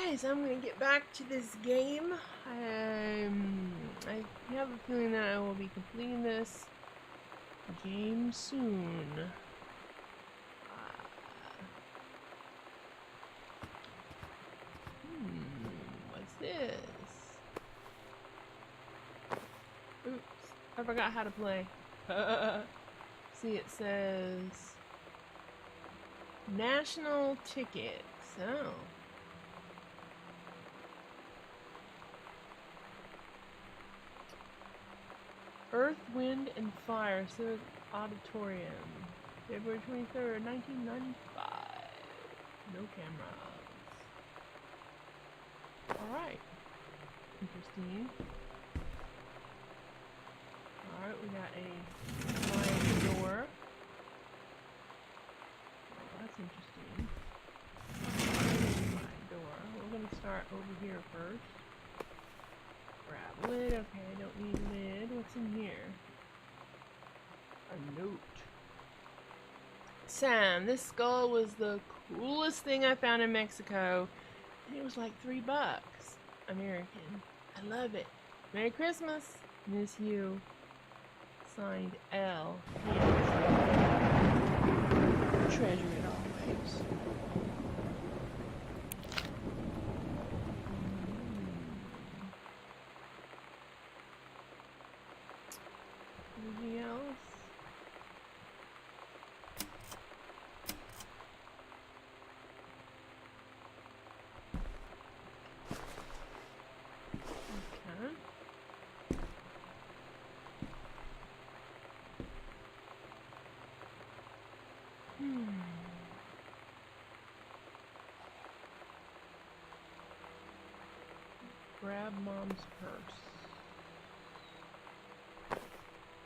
Okay, so I'm gonna get back to this game. I have a feeling that I will be completing this game soon. What's this? Oops, I forgot how to play. See, it says national tickets. Oh. Earth, Wind, and Fire Civic Auditorium, February 23rd, 1995. No cameras. Alright. Interesting. Alright, we got a sliding door. Oh, that's interesting. Slide door. We're going to start over here first. Grab lid. Okay, I don't need lid. What's in here? A note. Sam, this skull was the coolest thing I found in Mexico. And it was like $3 American. I love it. Merry Christmas, Miss You. Signed L. Yes. Treasure it always. Anything else? Okay. Grab mom's purse.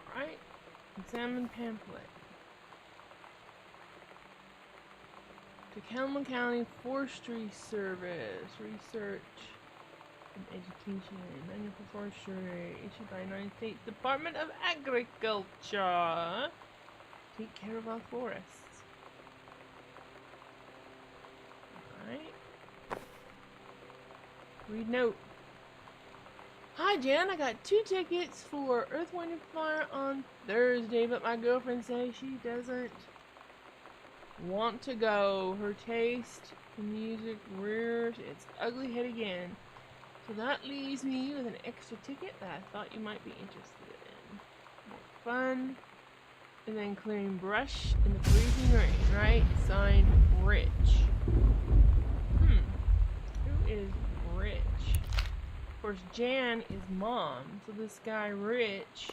Alright. Examine pamphlet. Tacoma County Forestry Service. Research and Education. Manual for Forestry. Issued by United States Department of Agriculture. Take care of our forests. Alright. Read note. Hi Jan, I got 2 tickets for Earth, Wind, and Fire on Thursday, but my girlfriend says she doesn't want to go. Her taste in music rears its ugly head again. So that leaves me with an extra ticket that I thought you might be interested in. More fun. And then clearing brush in the freezing rain, right? Signed, Rich. Who is Rich? Of course, Jan is mom, so this guy Rich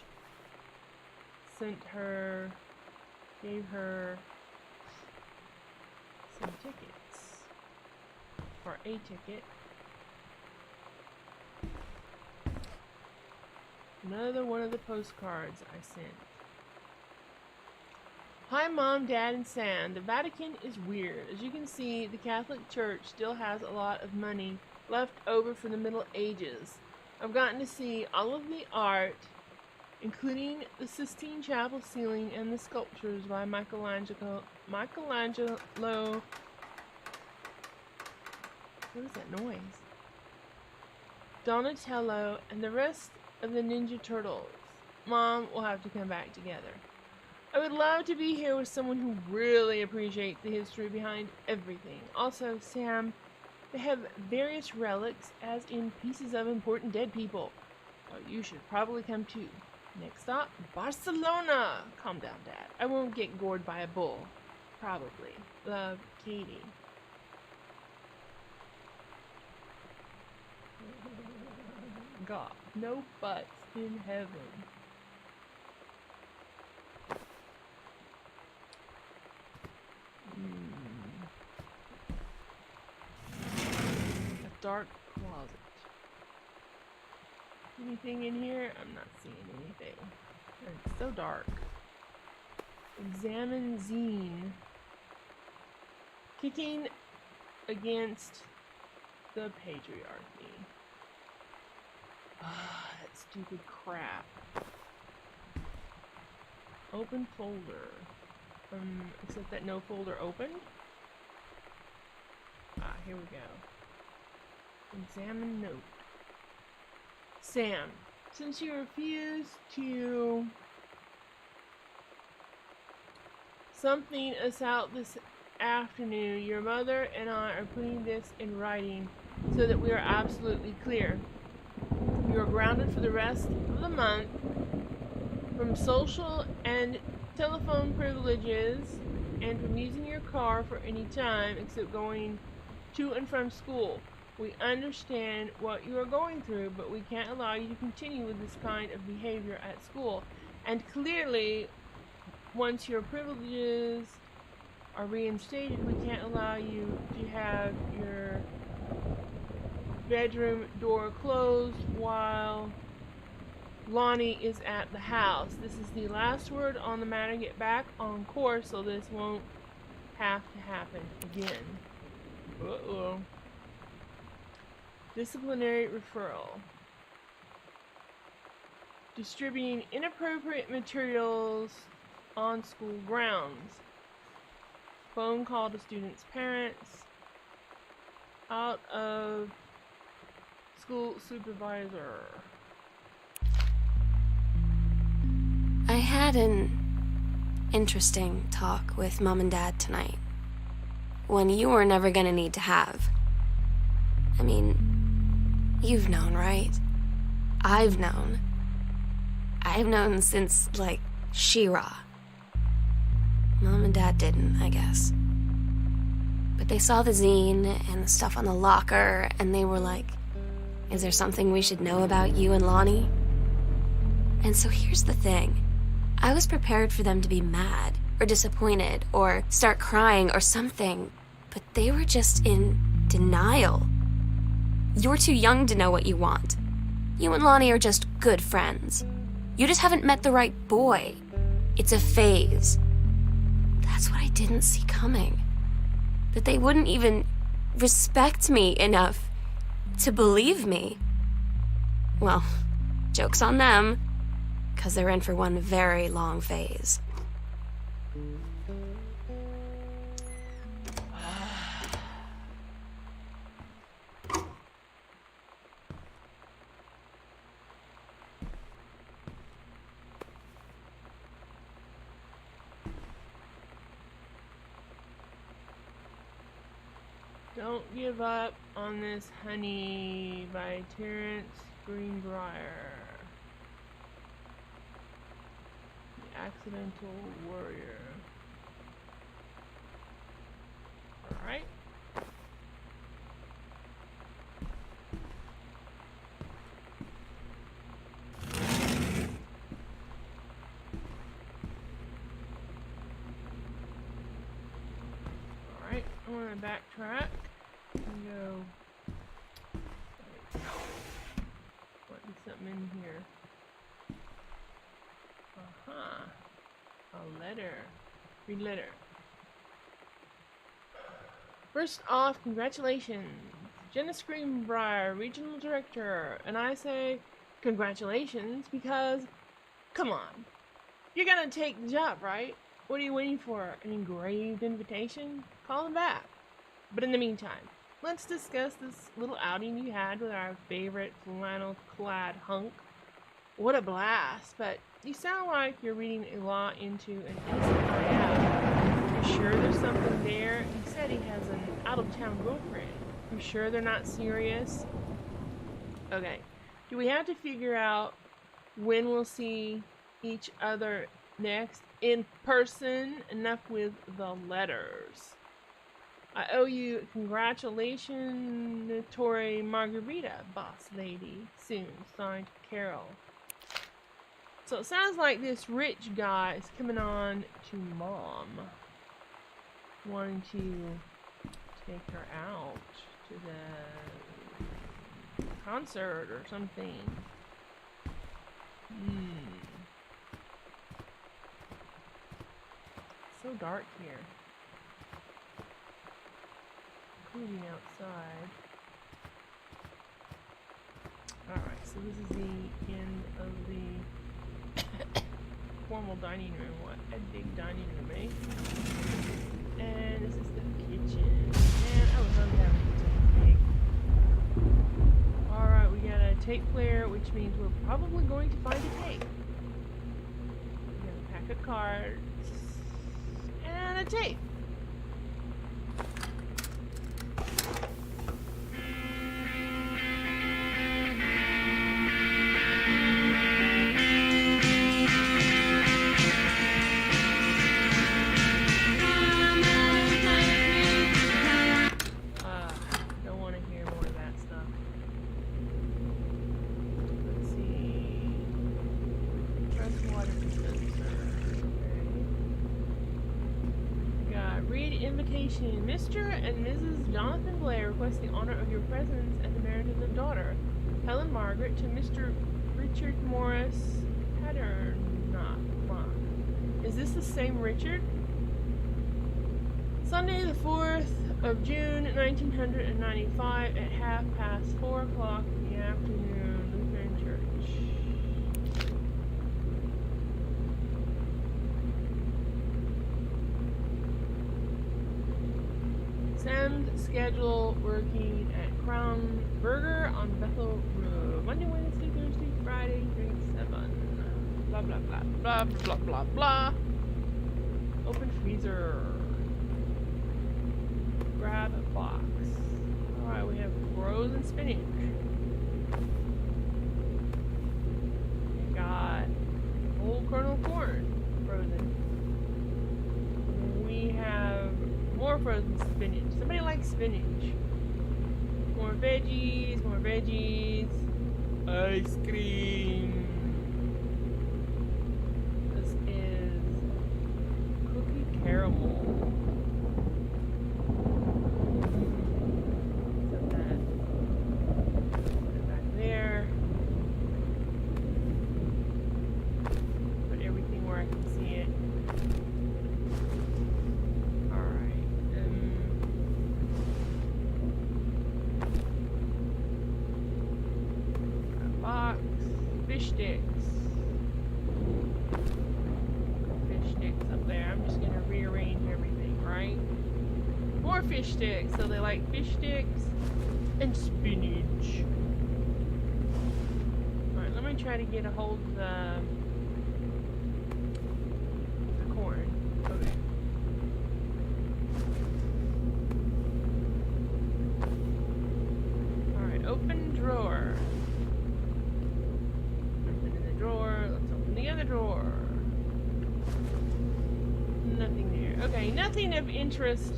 sent her, gave her some tickets, or a ticket. Another one of the postcards I sent. Hi Mom, Dad, and Sam. The Vatican is weird. As you can see, the Catholic Church still has a lot of money left over from the Middle Ages. I've gotten to see all of the art, including the Sistine Chapel ceiling and the sculptures by Michelangelo. What is that noise? Donatello, and the rest of the Ninja Turtles. Mom, we'll have to come back together. I would love to be here with someone who really appreciates the history behind everything. Also, Sam, they have various relics, as in pieces of important dead people. So you should probably come too. Next stop, Barcelona! Calm down, Dad. I won't get gored by a bull. Probably. Love, Katie. God, no buts in heaven. A dark closet. Anything in here? I'm not seeing anything. It's so dark. Examine zine. Kicking against the patriarchy. Ah, that stupid crap. Open folder. Except that no folder opened. Ah, here we go. Examine note. Sam, since you refuse to something us out this afternoon, your mother and I are putting this in writing so that we are absolutely clear. You are grounded for the rest of the month from social and telephone privileges and from using your car for any time except going to and from school. We understand what you are going through, but we can't allow you to continue with this kind of behavior at school. And clearly, once your privileges are reinstated, we can't allow you to have your bedroom door closed while Lonnie is at the house. This is the last word on the matter. Get back on course so this won't have to happen again. Uh-oh. Disciplinary referral. Distributing inappropriate materials on school grounds. Phone call to students' parents. Out of school supervisor. I had an interesting talk with Mom and Dad tonight. One you were never gonna need to have. I mean, you've known, right? I've known. I've known since, like, She-Ra. Mom and Dad didn't, I guess. But they saw the zine and the stuff on the locker, and they were like, is there something we should know about you and Lonnie? And so here's the thing. I was prepared for them to be mad, or disappointed, or start crying, or something, but they were just in denial. You're too young to know what you want. You and Lonnie are just good friends. You just haven't met the right boy. It's a phase. That's what I didn't see coming. That they wouldn't even respect me enough to believe me. Well, joke's on them, because they're in for one very long phase. Don't Give Up on This Honey by Terrence Greenbrier. The Accidental Warrior. Alright. Alright, I'm gonna backtrack. Go. What is something in here? A letter. Read letter. First off, congratulations, Jenna Greenbrier, Regional Director. And I say congratulations because, come on, you're gonna take the job, right? What are you waiting for? An engraved invitation? Call him back. But in the meantime, let's discuss this little outing you had with our favorite flannel-clad hunk. What a blast, but you sound like you're reading a lot into an innocent guy out. You sure there's something there? He said he has an out-of-town girlfriend. You sure they're not serious? Okay, do we have to figure out when we'll see each other next in person? Enough with the letters. I owe you congratulatory margarita, boss lady. Soon, signed Carol. So it sounds like this rich guy is coming on to Mom, wanting to take her out to the concert or something. So dark here. Including outside. Alright, so this is the end of the formal dining room. What a big dining room, eh? And this is the kitchen. Man, I would love to have a kitchen this big. tape player, which means we're probably going to find a tape. We have a pack of cards and a tape. Mr. and Mrs. Jonathan Blair request the honor of your presence at the marriage of their daughter, Helen Margaret, to Mr. Richard Morris Patternot. Is this the same Richard? Sunday the 4th of June, 1995 at 4:30 in the afternoon, Lutheran Church. Sam's schedule working at Crown Burger on Bethel Road. Monday, Wednesday, Thursday, Friday, 7. Blah, blah, blah, blah, blah, blah, blah. Open freezer. Grab a box. Alright, we have frozen spinach. We got whole kernel corn frozen. We have more frozen spinach. Somebody likes spinach. More veggies, more veggies. Ice cream. This is cookie caramel. Set that. Put it back there. Put everything where I can see it. Fish sticks. Fish sticks up there. I'm just gonna rearrange everything, right? More fish sticks. So they like fish sticks and spinach. Alright, let me try to get a hold of the corn. Okay. Alright, open drawer. Drawer. Nothing there. Okay, nothing of interest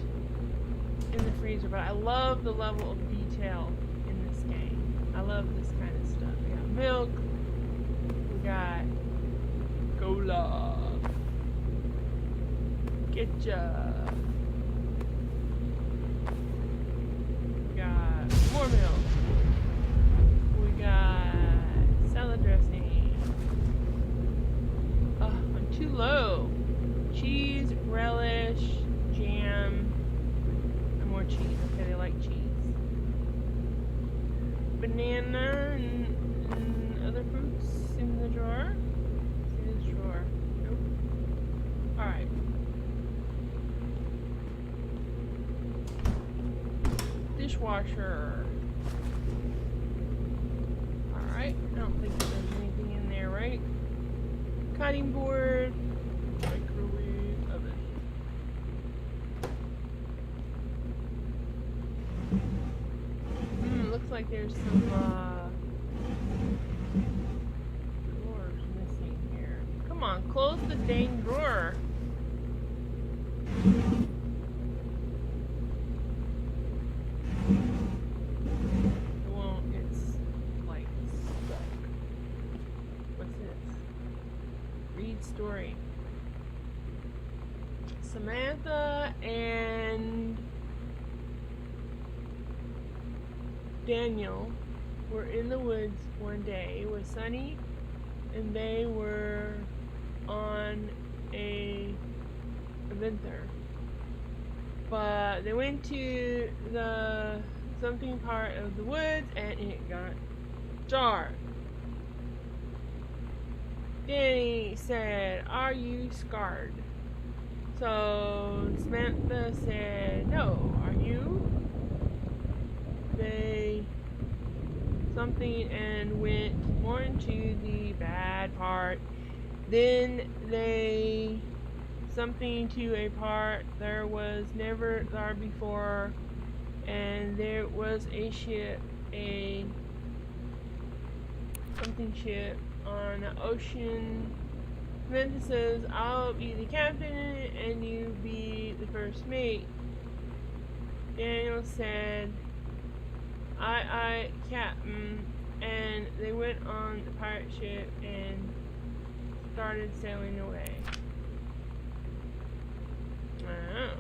in the freezer, but I love the level of detail in this game. I love this kind of stuff. We got milk. We got cola. Ketchup. We got more milk. We got salad dressing. Too low. Cheese, relish, jam, and more cheese. Okay, they like cheese. Banana and other fruits in the drawer. See this drawer? Nope. Alright. Dishwasher. Alright. I don't think there's anything in there, right? Cutting board, microwave oven. Looks like there's some drawers missing here. Come on, close the dang drawer. Well, it's like stuck. What's this? Read story. Samantha and Daniel were in the woods one day. It was sunny and they were on a adventure. But they went to the something part of the woods and it got dark. Danny said, "Are you scarred?" So Samantha said, "No, are you?" something and went more into the bad part. Then they something to a part there was never there before, and there was a ship, a something ship on the ocean. Samantha says, I'll be the captain and you be the first mate. Daniel said, I, captain, and they went on the pirate ship and started sailing away. Oh.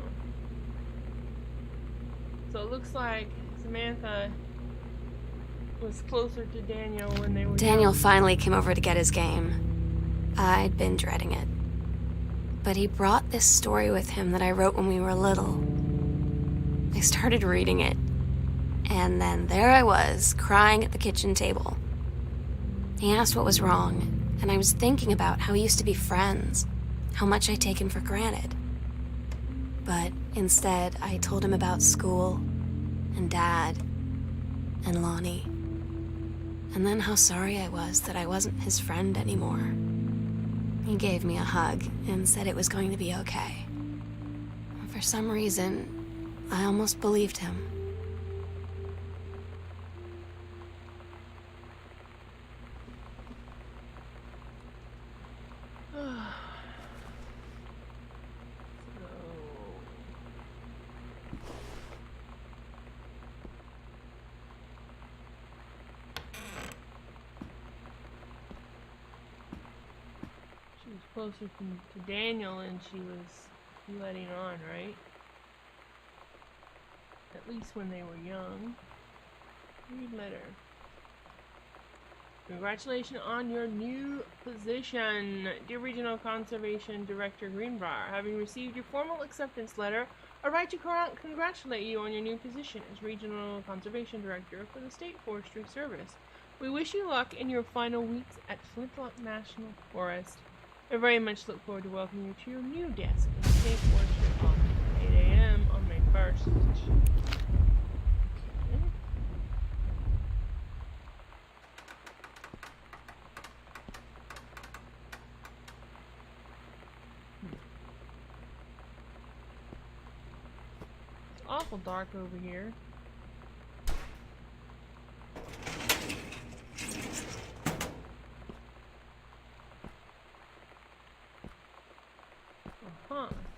So it looks like Samantha was closer to Daniel when they were Daniel young. finally came over to get his game. I'd been dreading it. But he brought this story with him that I wrote when we were little. I started reading it, and then there I was, crying at the kitchen table. He asked what was wrong, and I was thinking about how we used to be friends, how much I'd taken for granted. But instead, I told him about school, and Dad, and Lonnie. And then how sorry I was that I wasn't his friend anymore. He gave me a hug and said it was going to be okay. For some reason, I almost believed him. Closer to Daniel and she was letting on, right? At least when they were young. Read letter. Congratulations on your new position, dear Regional Conservation Director Greenbrier. Having received your formal acceptance letter, I write to congratulate you on your new position as Regional Conservation Director for the State Forestry Service. We wish you luck in your final weeks at Flintlock National Forest. I very much look forward to welcoming you to your new desk in the State Forestry Office at 8 a.m. on May 1st. Okay. It's awful dark over here.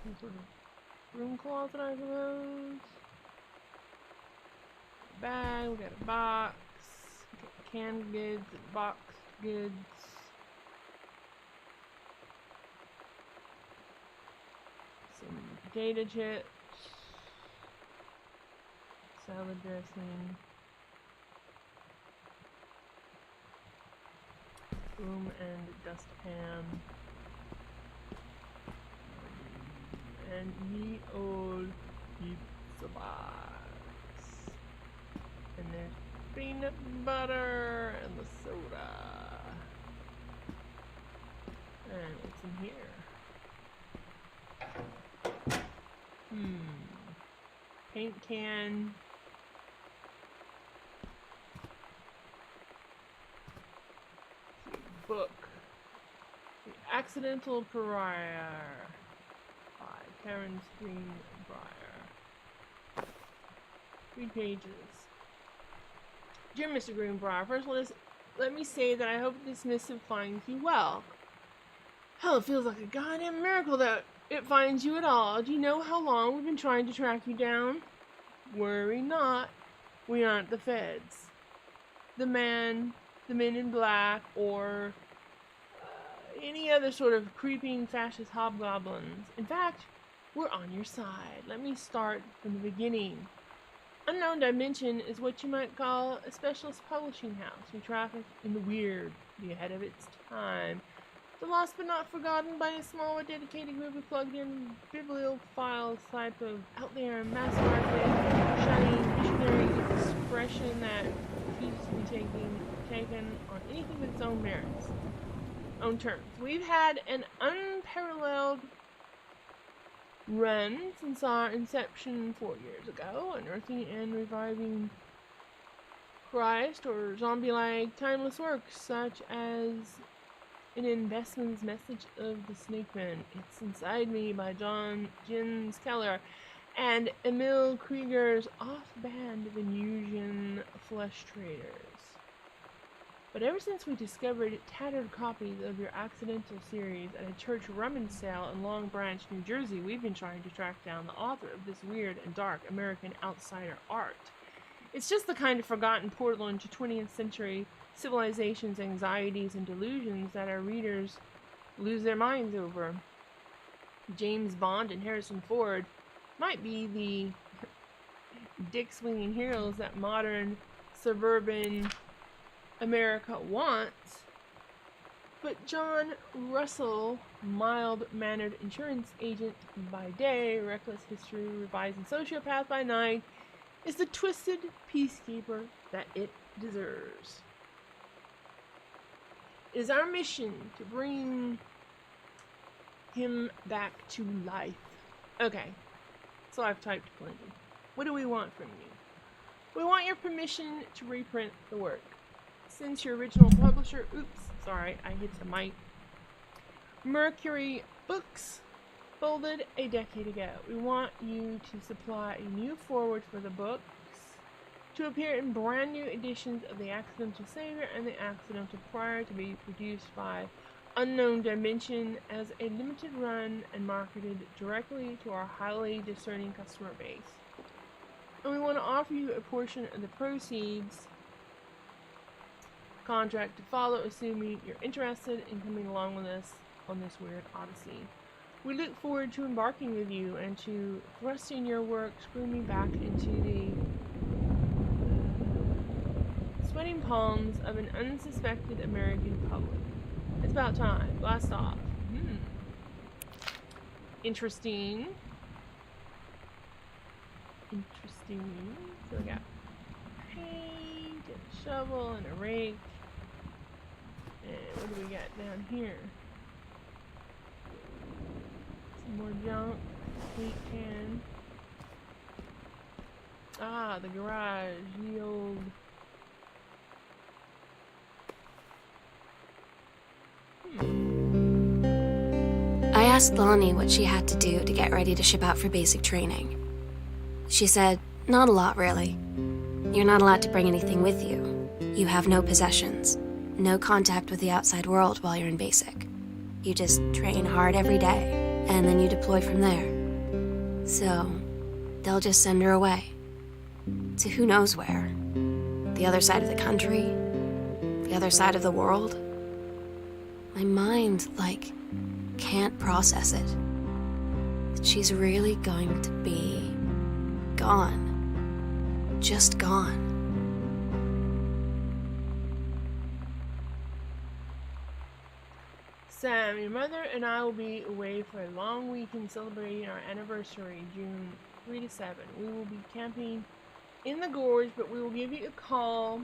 Some sort of room closet, I suppose. Bag, we got a box, we got canned goods, boxed goods. Some potato chips, salad dressing, broom and dustpan. And ye old pizza box. And there's peanut butter and the soda. And what's in here? Paint can. Book. The Accidental Pariah. Karen's Greenbrier. 3 pages. Dear Mr. Greenbrier, first let me say that I hope this missive finds you well. Hell, it feels like a goddamn miracle that it finds you at all. Do you know how long we've been trying to track you down? Worry not. We aren't the feds. The men in black, or any other sort of creeping fascist hobgoblins. In fact, we're on your side. Let me start from the beginning. Unknown Dimension is what you might call a specialist publishing house. We traffic in the weird, be ahead of its time. The lost but not forgotten by a small but dedicated group of plugged-in bibliophile type of out there mass market, shiny, visionary expression that refuses to be taken on anything but its own merits, own terms. We've had an unparalleled run since our inception 4 years ago, unearthing and reviving Christ or zombie-like timeless works such as An Investment's Message of the Snakeman, It's Inside Me by John Jens Keller, and Emil Krieger's off-band Venusian Flesh Traders. But ever since we discovered tattered copies of your accidental series at a church rummage sale in Long Branch, New Jersey, we've been trying to track down the author of this weird and dark American outsider art. It's just the kind of forgotten portal into 20th century civilization's anxieties and delusions that our readers lose their minds over. James Bond and Harrison Ford might be the dick-swinging heroes that modern suburban America wants, but John Russell, mild-mannered insurance agent by day, reckless history revising sociopath by night, is the twisted peacekeeper that it deserves. It is our mission to bring him back to life. Okay, so I've typed plenty. What do we want from you? We want your permission to reprint the work. Since your original publisher, I hit the mic, Mercury Books, folded a decade ago. We want you to supply a new foreword for the books to appear in brand new editions of The Accidental Savior and The Accidental Prior, to be produced by Unknown Dimension as a limited run and marketed directly to our highly discerning customer base. And we want to offer you a portion of the proceeds, contract to follow, assuming you're interested in coming along with us on this weird odyssey. We look forward to embarking with you and to thrusting your work screaming back into the sweating palms of an unsuspected American public. It's about time. Blast off. Interesting. So we got paint and a shovel and a rake. And what do we got down here? Some more junk. Paint can. Ah, the garage. The old... I asked Lonnie what she had to do to get ready to ship out for basic training. She said, not a lot, really. You're not allowed to bring anything with you. You have no possessions, no contact with the outside world while you're in basic. You just train hard every day, and then you deploy from there. So, they'll just send her away. To who knows where. The other side of the country. The other side of the world. My mind, can't process it. That she's really going to be gone. Just gone. Sam, your mother and I will be away for a long weekend celebrating our anniversary, June 3 to 7. We will be camping in the gorge, but we will give you a call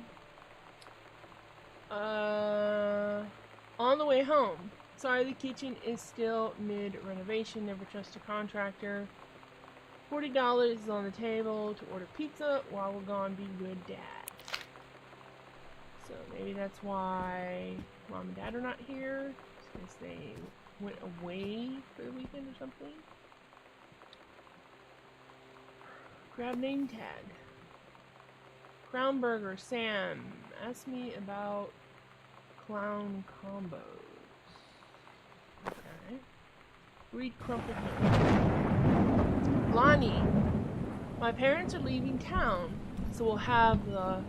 on the way home. Sorry, the kitchen is still mid-renovation. Never trust a contractor. $40 is on the table to order pizza while we're gone. Be good, Dad. So maybe that's why Mom and Dad are not here, since they went away for the weekend or something. Grab name tag. Crown Burger. Sam, ask me about clown combos. Okay. Read crumpled note. Lonnie, my parents are leaving town, so we'll have the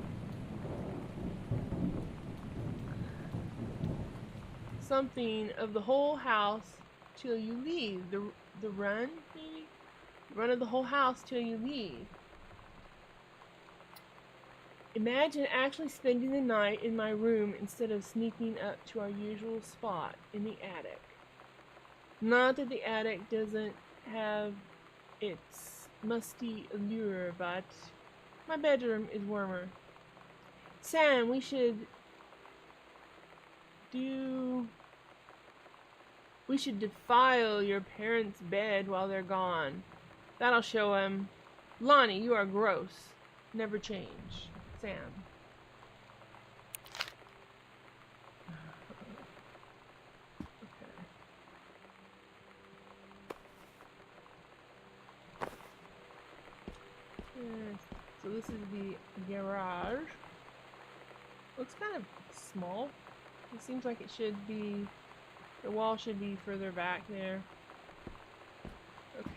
something of the whole house till you leave. The run, maybe? Run of the whole house till you leave. Imagine actually spending the night in my room instead of sneaking up to our usual spot in the attic. Not that the attic doesn't have its musty allure, but my bedroom is warmer. Sam, we should defile your parents' bed while they're gone. That'll show 'em. Lonnie, you are gross. Never change. Sam. So this is the garage. Looks kind of small. It seems like it should be, the wall should be further back there. Okay.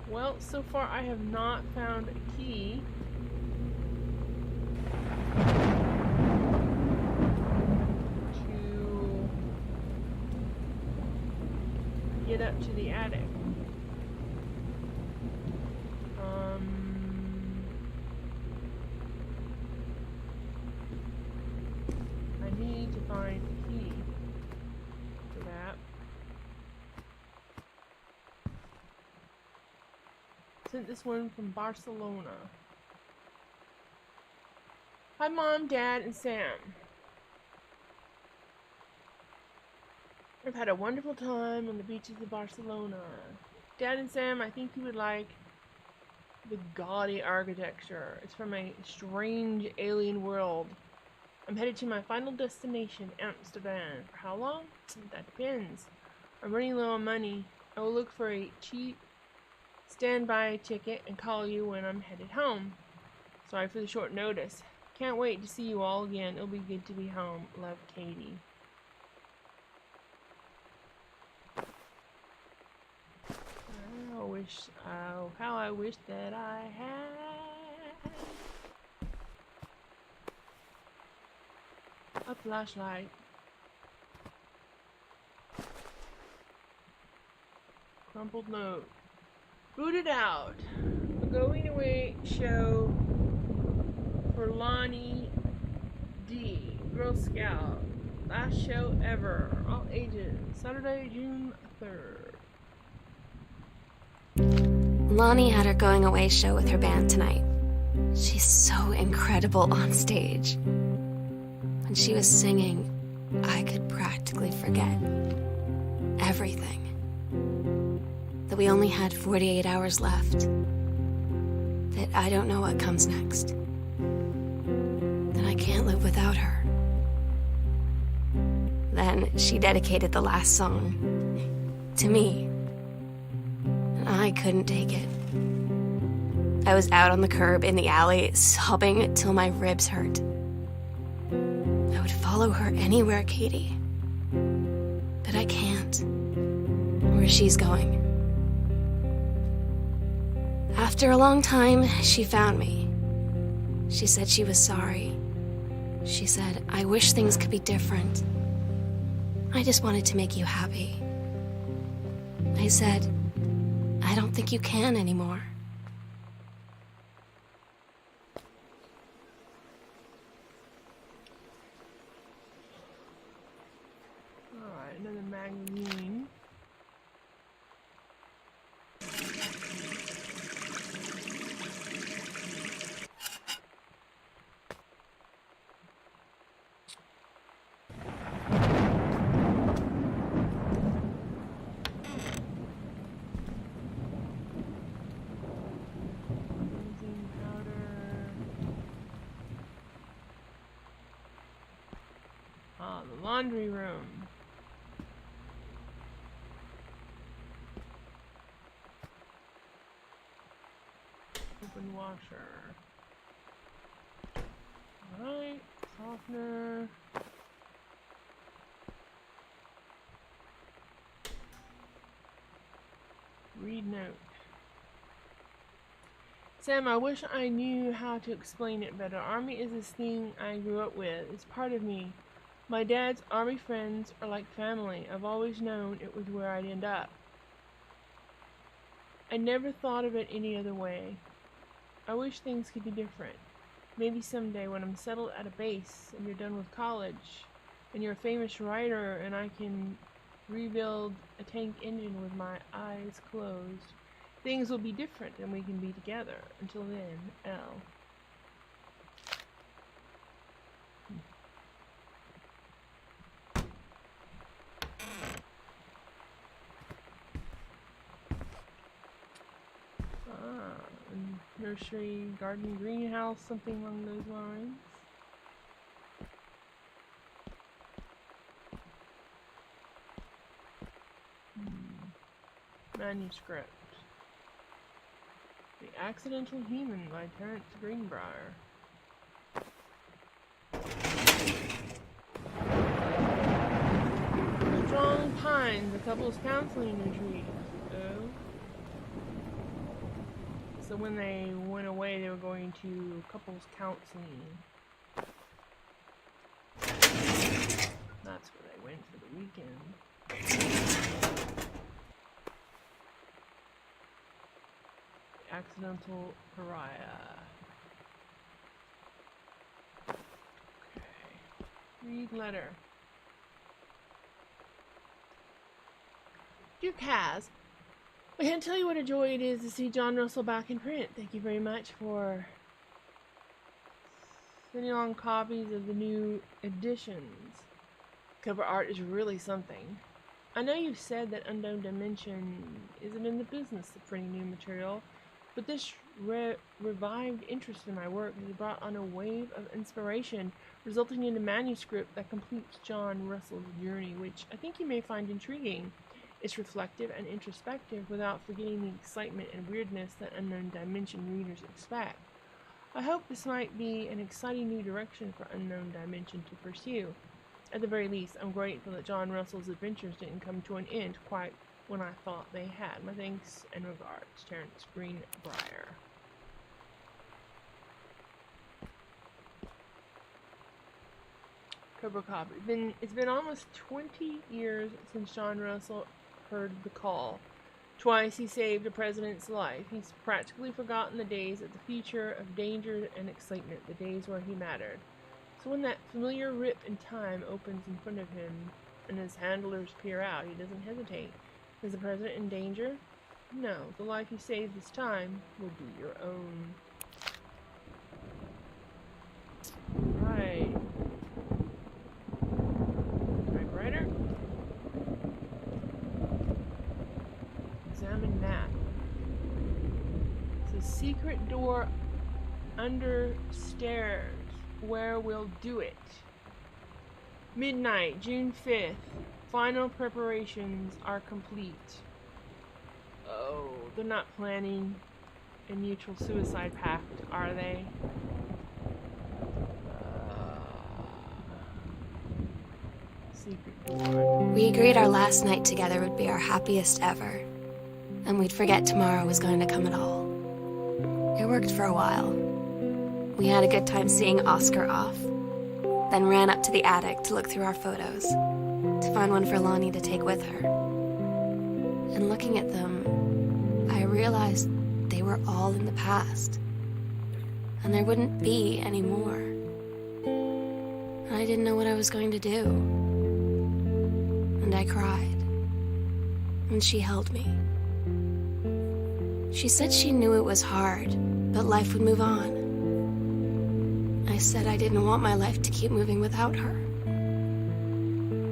Well, so far I have not found a key. To get up to the attic. I need to find a key for that. Sent this one from Barcelona. Hi Mom, Dad, and Sam. I've had a wonderful time on the beaches of Barcelona. Dad and Sam, I think you would like the gaudy architecture. It's from a strange alien world. I'm headed to my final destination, Amsterdam. For how long? That depends. I'm running low on money. I will look for a cheap standby ticket and call you when I'm headed home. Sorry for the short notice. Can't wait to see you all again. It'll be good to be home. Love, Katie. How I wish that I had a flashlight. Crumpled note. Booted out. A going away show for Lonnie D. Girl Scout. Last show ever. All ages. Saturday, June 3rd. Lonnie had her going away show with her band tonight. She's so incredible on stage. When she was singing, I could practically forget everything. That we only had 48 hours left. That I don't know what comes next. That I can't live without her. Then she dedicated the last song to me. I couldn't take it. I was out on the curb in the alley, sobbing till my ribs hurt. I would follow her anywhere, Katie. But I can't. Where she's going. After a long time, she found me. She said she was sorry. She said, I wish things could be different. I just wanted to make you happy. I said, I don't think you can anymore. Alright, another magazine. The laundry room. Open washer. Alright, softener. Read note. Sam, I wish I knew how to explain it better. Army is this thing I grew up with. It's part of me. My dad's Army friends are like family. I've always known it was where I'd end up. I never thought of it any other way. I wish things could be different. Maybe someday when I'm settled at a base and you're done with college and you're a famous writer and I can rebuild a tank engine with my eyes closed, things will be different and we can be together. Until then, L. Nursery, garden, greenhouse, something along those lines. Manuscript. The Accidental Human by Terence Greenbrier. Strong Pines, a couple's counseling retreat. Oh. So when they went away, they were going to couples counseling. That's where they went for the weekend. Accidental Pariah. Okay. Read letter. Dear Kaz, I can't tell you what a joy it is to see John Russell back in print. Thank you very much for sending along copies of the new editions. Cover art is really something. I know you said that Unknown Dimension isn't in the business of printing new material, but this revived interest in my work has brought on a wave of inspiration, resulting in a manuscript that completes John Russell's journey, which I think you may find intriguing. It's reflective and introspective without forgetting the excitement and weirdness that Unknown Dimension readers expect. I hope this might be an exciting new direction for Unknown Dimension to pursue. At the very least, I'm grateful that John Russell's adventures didn't come to an end quite when I thought they had. My thanks and regards, Terence Greenbrier. Cover copy. It's been almost 20 years since John Russell heard the call. Twice he saved a president's life. He's practically forgotten the days of the future of danger and excitement, the days where he mattered. So when that familiar rip in time opens in front of him and his handlers peer out, he doesn't hesitate. Is the president in danger? No, the life you saved this time will be your own. Right. Typewriter? Examine map. It's a secret door under stairs. Where we'll do it. Midnight, June 5th. Final preparations are complete. Oh, they're not planning a mutual suicide pact, are they? Secret door. We agreed our last night together would be our happiest ever, and we'd forget tomorrow was going to come at all. It worked for a while. We had a good time seeing Oscar off, then ran up to the attic to look through our photos, to find one for Lonnie to take with her. And looking at them, I realized they were all in the past, and there wouldn't be any more. And I didn't know what I was going to do. And I cried, and she held me. She said she knew it was hard, but life would move on. I said I didn't want my life to keep moving without her.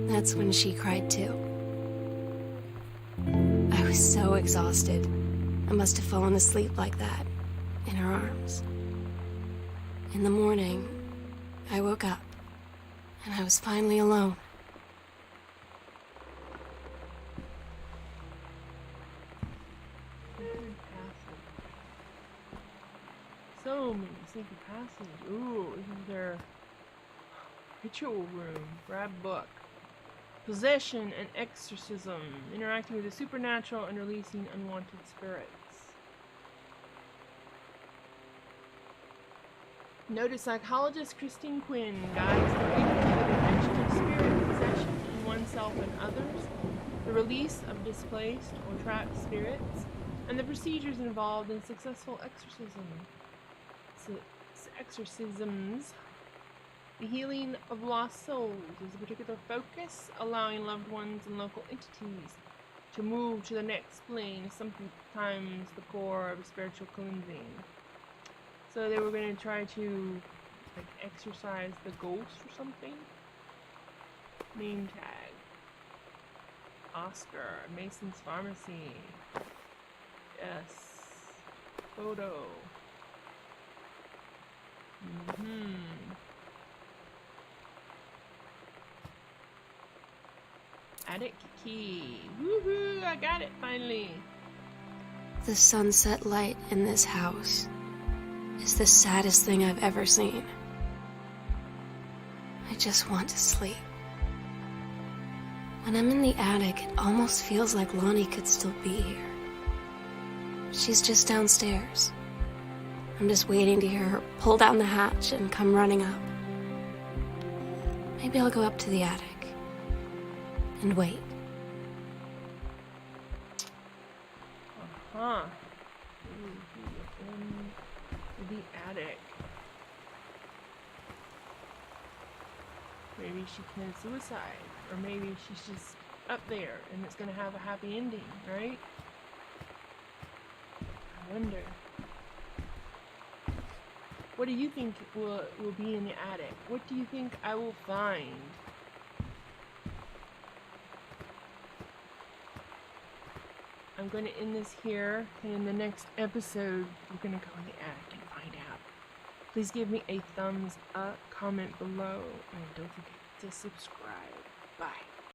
That's when she cried too. I was so exhausted. I must have fallen asleep like that, in her arms. In the morning, I woke up, and I was finally alone. So many secret passages. Ooh, this is their ritual room. Grab book. Possession and exorcism. Interacting with the supernatural and releasing unwanted spirits. Noted psychologist Christine Quinn guides the reader to the dimension of spirit possession in oneself and others, the release of displaced or trapped spirits, and the procedures involved in successful exorcisms. The healing of lost souls is a particular focus, allowing loved ones and local entities to move to the next plane, sometimes the core of spiritual cleansing. So they were going to try to like exorcise the ghost or something. Name tag. Oscar, Mason's Pharmacy. Yes. Photo. Attic key. Woohoo! I got it finally. The sunset light in this house is the saddest thing I've ever seen. I just want to sleep. When I'm in the attic, it almost feels like Lonnie could still be here. She's just downstairs. I'm just waiting to hear her pull down the hatch and come running up. Maybe I'll go up to the attic and wait. Uh-huh. In the attic. Maybe she committed suicide. Or maybe she's just up there and it's gonna have a happy ending, right? I wonder. What do you think will be in the attic? What do you think I will find? I'm going to end this here, and in the next episode, we're going to go in the attic and find out. Please give me a thumbs up, comment below, and don't forget to subscribe. Bye.